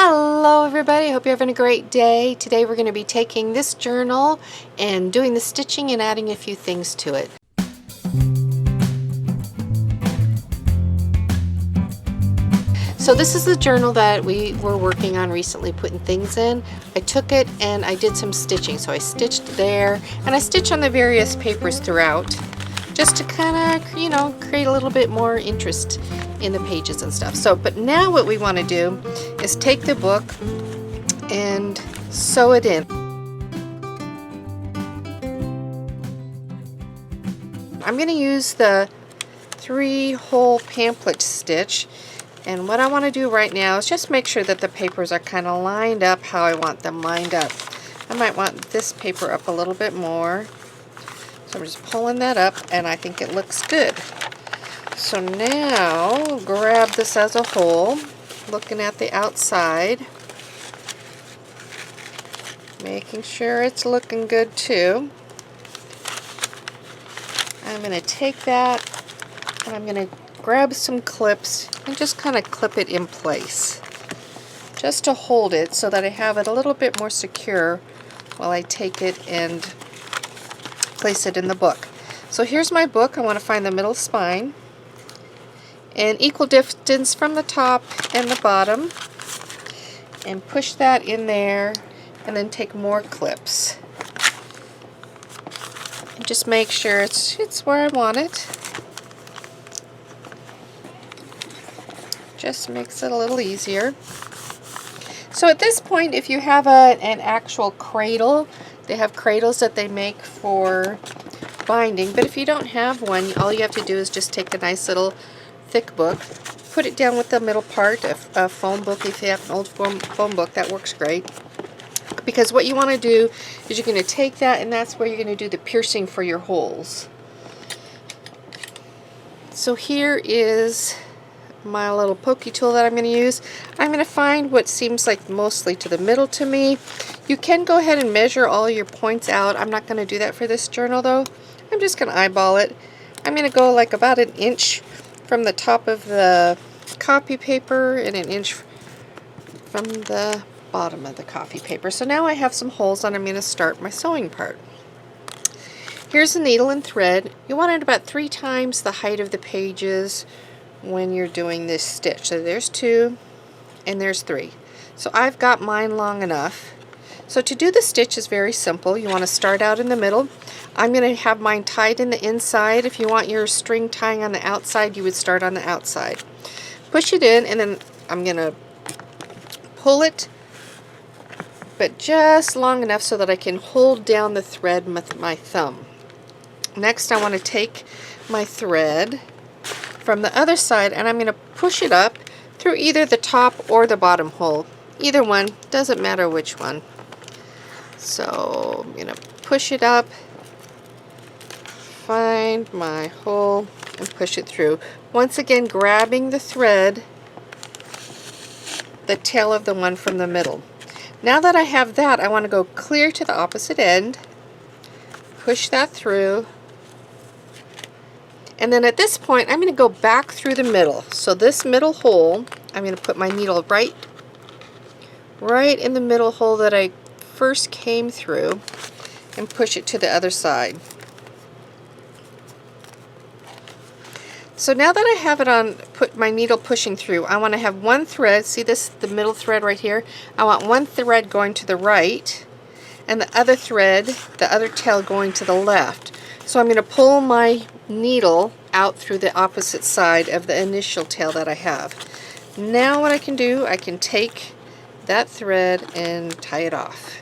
Hello everybody, hope you're having a great day. Today we're going to be taking this journal and doing the stitching and adding a few things to it. So this is the journal that we were working on recently, putting things in. I took it and I did some stitching. So I stitched there and I stitched on the various papers throughout just to kind of, create a little bit more interest in the pages and stuff. So, but now what we want to do is take the book and sew it in. I'm going to use the 3-hole pamphlet stitch, and what I want to do right now is just make sure that the papers are kind of lined up how I want them lined up. I might want this paper up a little bit more, so I'm just pulling that up and I think it looks good. So now grab this as a whole, looking at the outside, making sure it's looking good too. I'm going to take that and I'm going to grab some clips and just kind of clip it in place, just to hold it so that I have it a little bit more secure while I take it and place it in the book. So here's my book. I want to find the middle spine and equal distance from the top and the bottom, and push that in there, and then take more clips and just make sure it's where I want it. Just makes it a little easier. So at this point, if you have an actual cradle, they have cradles that they make for binding, but if you don't have one, all you have to do is just take a nice little thick book, put it down with the middle part, a foam book. If you have an old foam book, that works great, because what you want to do is you're going to take that and that's where you're going to do the piercing for your holes. So here is my little pokey tool that I'm going to use. I'm going to find what seems like mostly to the middle to me. You can go ahead and measure all your points out. I'm not going to do that for this journal though. I'm just going to eyeball it. I'm going to go like about an inch from the top of the copy paper and an inch from the bottom of the copy paper. So now I have some holes and I'm going to start my sewing part. Here's the needle and thread. You want it about 3 times the height of the pages when you're doing this stitch. So there's 2 and there's 3. So I've got mine long enough. So to do the stitch is very simple. You want to start out in the middle. I'm going to have mine tied in the inside. If you want your string tying on the outside, you would start on the outside. Push it in, and then I'm going to pull it, but just long enough so that I can hold down the thread with my thumb. Next, I want to take my thread from the other side and I'm going to push it up through either the top or the bottom hole. Either one, doesn't matter which one. So I'm going to push it up, find my hole, and push it through. Once again, grabbing the thread, the tail of the one from the middle. Now that I have that, I want to go clear to the opposite end, push that through, and then at this point I'm going to go back through the middle. So this middle hole, I'm going to put my needle right in the middle hole that I first came through and push it to the other side. So now that I have it on, put my needle pushing through, I want to have one thread. See this, the middle thread right here? I want one thread going to the right and the other thread, the other tail, going to the left. So I'm going to pull my needle out through the opposite side of the initial tail that I have. Now what I can do, I can take that thread and tie it off.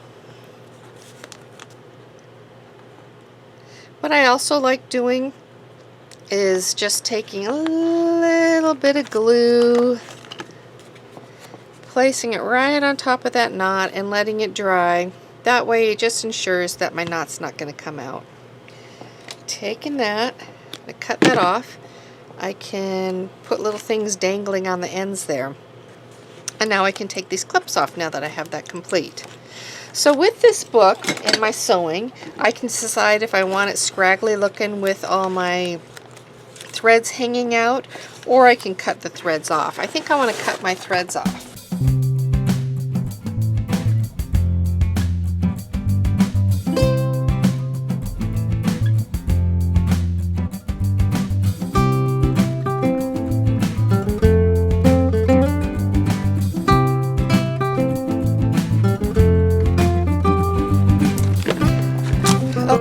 What I also like doing is just taking a little bit of glue, placing it right on top of that knot and letting it dry. That way it just ensures that my knot's not going to come out. Taking that, I cut that off. I can put little things dangling on the ends there. And now I can take these clips off now that I have that complete. So with this book and my sewing, I can decide if I want it scraggly looking with all my threads hanging out, or I can cut the threads off. I think I want to cut my threads off.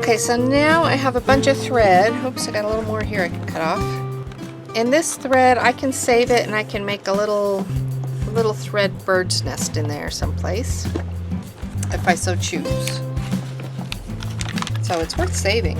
Okay, so now I have a bunch of thread. Oops, I got a little more here I can cut off. And this thread, I can save it and I can make a little thread bird's nest in there someplace, if I so choose. So it's worth saving.